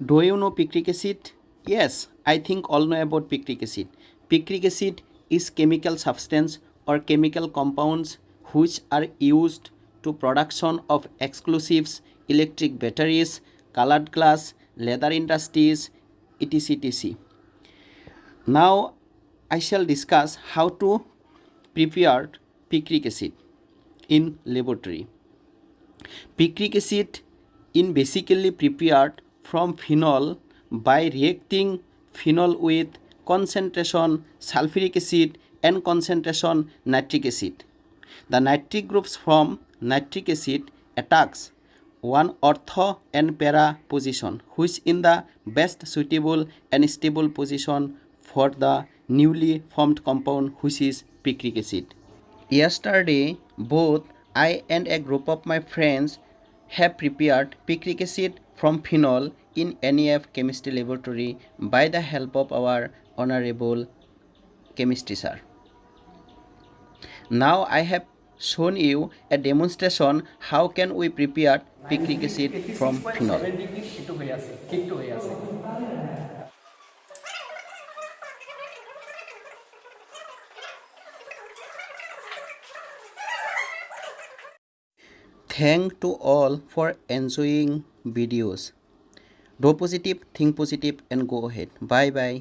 Do you know picric acid? Yes, I think all know about picric acid. Picric acid is chemical substance or chemical compounds which are used to production of explosives, electric batteries, colored glass, leather industries, etc. etc. Now I shall discuss how to prepare picric acid in laboratory. Picric acid is basically prepared from phenol by reacting phenol with concentration sulfuric acid and concentration nitric acid. The nitric groups from nitric acid attacks one ortho and para position, which is the best suitable and stable position for the newly formed compound, which is picric acid. Yesterday, both I and a group of my friends have prepared picric acid from phenol in NEF chemistry laboratory by the help of our honorable chemistry sir. Now I have shown you a demonstration how can we prepare picric acid from phenol. Thank to all for enjoying videos. Do positive, think positive and go ahead. Bye bye.